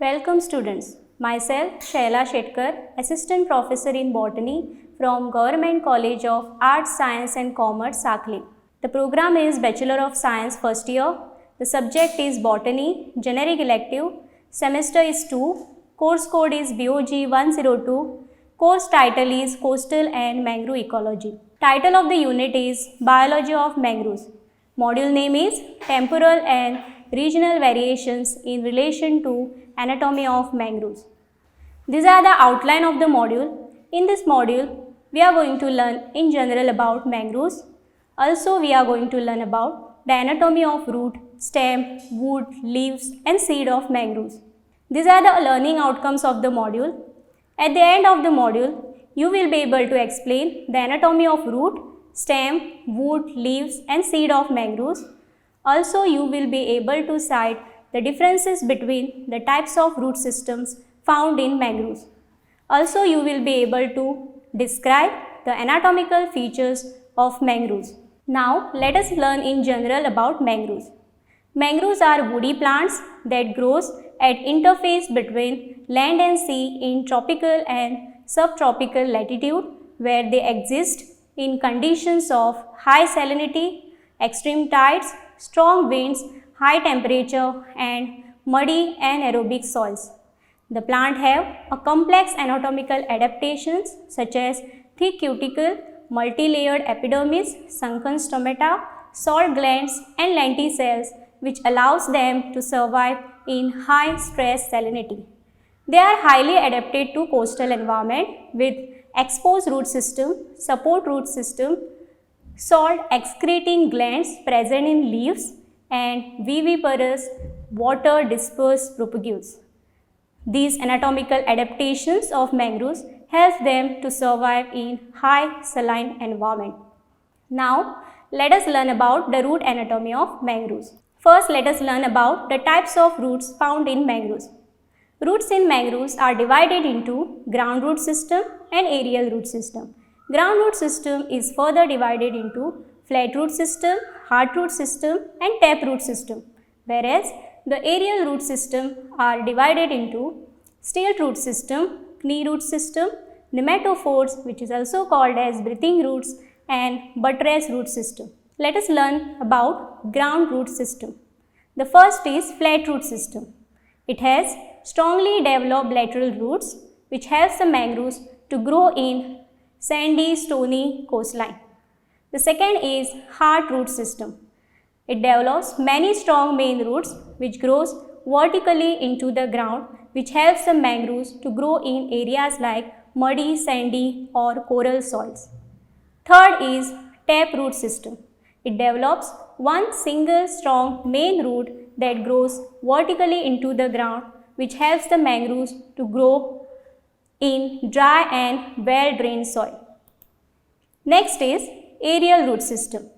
Welcome students. Myself Shaila Shetkar, Assistant Professor in Botany from Government College of Arts, Science and Commerce, Sakli. The program is Bachelor of Science first year. The subject is Botany, generic elective. Semester is 2. Course code is BOG 102. Course title is Coastal and Mangrove Ecology. Title of the unit is Biology of Mangroves. Module name is Temporal and Regional Variations in relation to Anatomy of Mangroves. These are the outline of the module. In this module, we are going to learn in general about mangroves. Also, we are going to learn about the anatomy of root, stem, wood, leaves and seed of mangroves. These are the learning outcomes of the module. At the end of the module, you will be able to explain the anatomy of root, stem, wood, leaves and seed of mangroves. Also, you will be able to cite the differences between the types of root systems found in mangroves. Also, you will be able to describe the anatomical features of mangroves. Now, let us learn in general about mangroves. Mangroves are woody plants that grows at interface between land and sea in tropical and subtropical latitude where they exist in conditions of high salinity, extreme tides, strong winds, high temperature and muddy and aerobic soils. The plant have a complex anatomical adaptations such as thick cuticle, multi-layered epidermis, sunken stomata, salt glands and lenticels which allows them to survive in high stress salinity. They are highly adapted to coastal environment with exposed root system, support root system, salt excreting glands present in leaves and viviparous water dispersed propagules. These anatomical adaptations of mangroves help them to survive in high saline environment. Now, let us learn about the root anatomy of mangroves. First, let us learn about the types of roots found in mangroves. Roots in mangroves are divided into ground root system and aerial root system. Ground root system is further divided into flat root system, hard root system and tap root system, whereas the aerial root system are divided into stilt root system, knee root system, nematophores which is also called as breathing roots and buttress root system. Let us learn about ground root system. The first is flat root system. It has strongly developed lateral roots which helps the mangroves to grow in sandy, stony coastline. The second is hard root system. It develops many strong main roots which grows vertically into the ground which helps the mangroves to grow in areas like muddy, sandy or coral soils. Third is tap root system. It develops one single strong main root that grows vertically into the ground which helps the mangroves to grow in dry and well-drained soil. Next is aerial root system.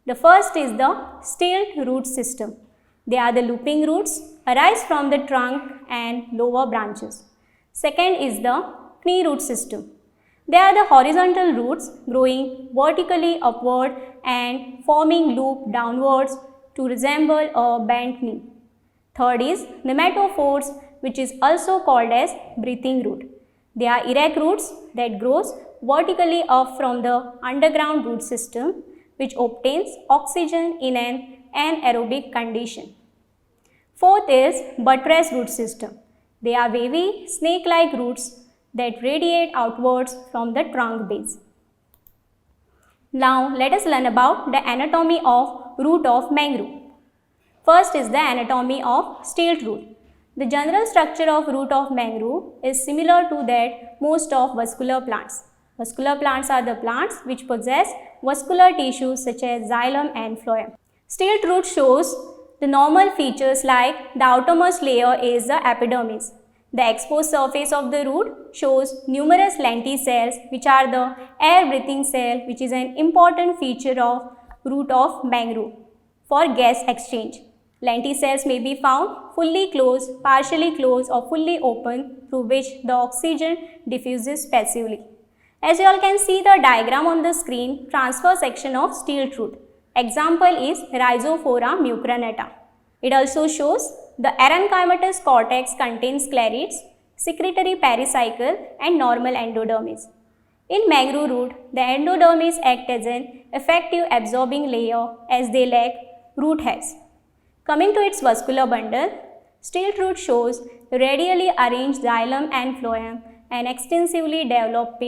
The first is the stilt root system. They are the looping roots arise from the trunk and lower branches. Second is the knee root system. They are the horizontal roots growing vertically upward and forming loop downwards to resemble a bent knee. Third is nematophores which is also called as breathing root. They are erect roots that grows vertically up from the underground root system which obtains oxygen in an anaerobic condition. Fourth is buttress root system. They are wavy snake-like roots that radiate outwards from the trunk base. Now let us learn about the anatomy of root of mangrove. First is the anatomy of stilt root. The general structure of root of mangrove is similar to that most of vascular plants. Vascular plants are the plants which possess vascular tissues such as xylem and phloem. Stilt root shows the normal features like the outermost layer is the epidermis. The exposed surface of the root shows numerous lenticels which are the air-breathing cell which is an important feature of root of mangrove for gas exchange. Lenticels may be found fully closed, partially closed or fully open through which the oxygen diffuses passively. As you all can see the diagram on the screen, transfer section of stilt root. Example is Rhizophora mucronata. It also shows The erenchymatous cortex contains sclerids, secretory pericycle and normal endodermis. In mangrove root, the endodermis act as an effective absorbing layer as they lack root hairs. Coming to its vascular bundle, stilt root shows radially arranged xylem and phloem and extensively developed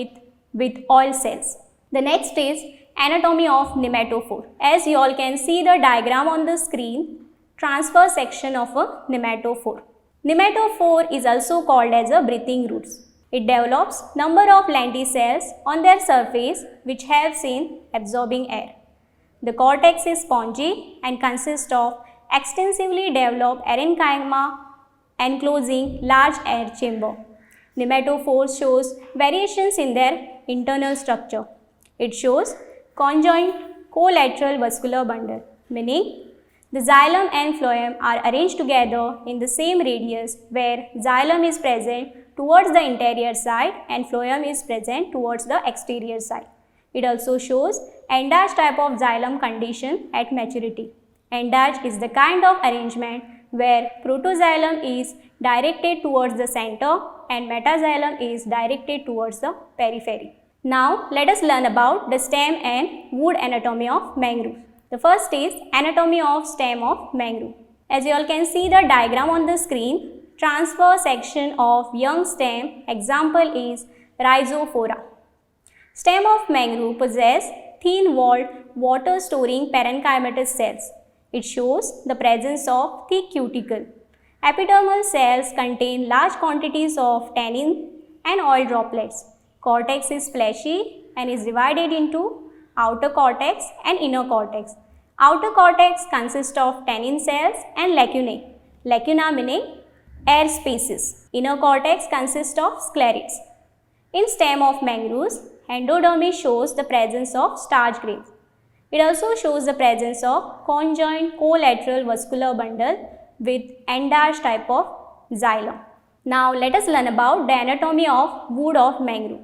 with oil cells. The next is anatomy of nematophore. As you all can see the diagram on the screen, transverse section of a nematophore. Nematophore is also called as a breathing roots. It develops number of lenticels on their surface which helps in absorbing air. The cortex is spongy and consists of extensively developed erenchyma enclosing large air chamber. Nematophore shows variations in their internal structure. It shows conjoint collateral vascular bundle, meaning the xylem and phloem are arranged together in the same radius where xylem is present towards the interior side and phloem is present towards the exterior side. It also shows endage type of xylem condition at maturity. Endage is the kind of arrangement where protoxylem is directed towards the center and metaxylem is directed towards the periphery. Now let us learn about the stem and wood anatomy of mangrove. The first is anatomy of stem of mangrove. As you all can see the diagram on the screen, transverse section of young stem example is Rhizophora. Stem of mangrove possess thin-walled water-storing parenchymatous cells. It shows the presence of thick cuticle. Epidermal cells contain large quantities of tannin and oil droplets. Cortex is fleshy and is divided into outer cortex and inner cortex. Outer cortex consists of tannin cells and lacunae. Lacuna meaning air spaces. Inner cortex consists of sclerids. In stem of mangroves, endodermis shows the presence of starch grains. It also shows the presence of conjoint collateral vascular bundle with endage type of xylem. Now let us learn about the anatomy of wood of mangrove.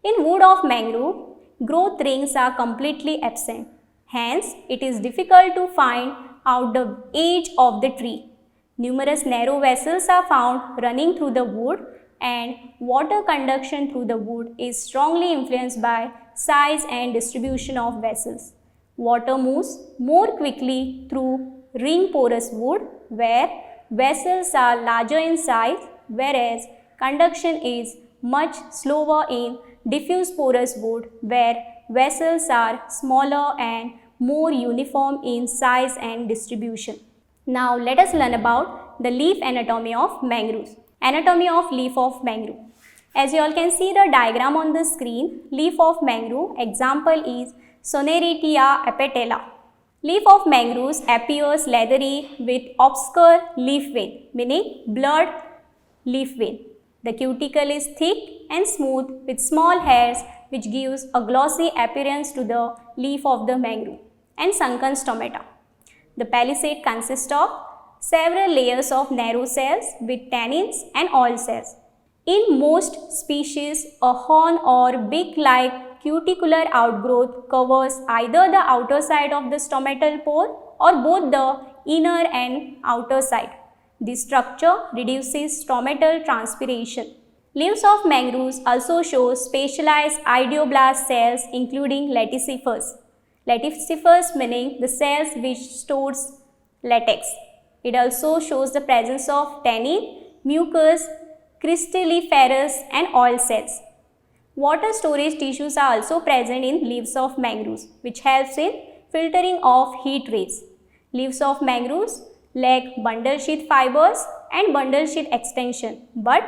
In wood of mangrove, growth rings are completely absent. Hence, it is difficult to find out the age of the tree. Numerous narrow vessels are found running through the wood and water conduction through the wood is strongly influenced by size and distribution of vessels. Water moves more quickly through ring porous wood where vessels are larger in size, whereas conduction is much slower in diffuse porous wood where vessels are smaller and more uniform in size and distribution. Now let us learn about the leaf anatomy of mangroves. Anatomy of leaf of mangrove. As you all can see the diagram on the screen, leaf of mangrove example is Soneritia epitela. Leaf of mangroves appears leathery with obscure leaf vein, meaning blurred leaf vein. The cuticle is thick and smooth with small hairs which gives a glossy appearance to the leaf of the mangrove and sunken stomata. The palisade consists of several layers of narrow cells with tannins and oil cells. In most species, a horn or beak-like cuticular outgrowth covers either the outer side of the stomatal pore or both the inner and outer side. This structure reduces stomatal transpiration. Leaves of mangroves also show specialized idioblast cells including latissiphers. Latissiphers meaning the cells which stores latex. It also shows the presence of tannin, mucus, cristalliferous and oil cells. Water storage tissues are also present in leaves of mangroves which helps in filtering of heat rays. Leaves of mangroves lack bundle sheath fibers and bundle sheath extension, but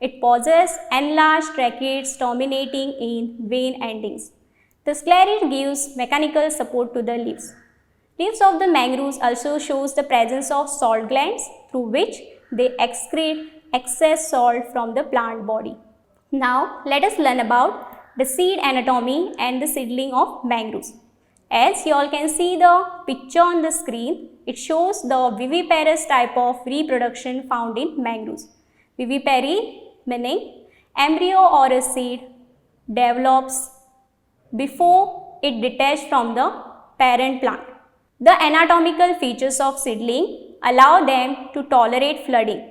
it possesses enlarged tracheids terminating in vein endings. The sclerid gives mechanical support to the leaves. Leaves of the mangroves also shows the presence of salt glands through which they excrete excess salt from the plant body. Now let us learn about the seed anatomy and the seedling of mangroves. As you all can see the picture on the screen, it shows the viviparous type of reproduction found in mangroves. Vivipary meaning embryo or a seed develops before it detached from the parent plant. The anatomical features of seedling allow them to tolerate flooding.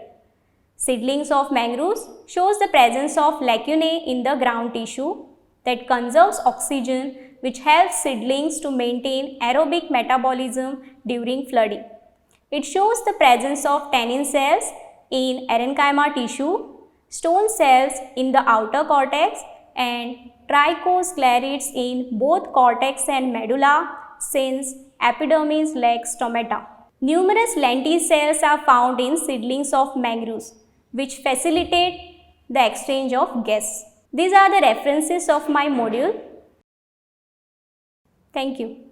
Seedlings of mangroves shows the presence of lacunae in the ground tissue that conserves oxygen, which helps seedlings to maintain aerobic metabolism during flooding. It shows the presence of tannin cells in parenchyma tissue, stone cells in the outer cortex, and trichosclerids in both cortex and medulla, since epidermis lacks stomata. Numerous lentice cells are found in seedlings of mangroves, which facilitate the exchange of gas. These are the references of my module. Thank you.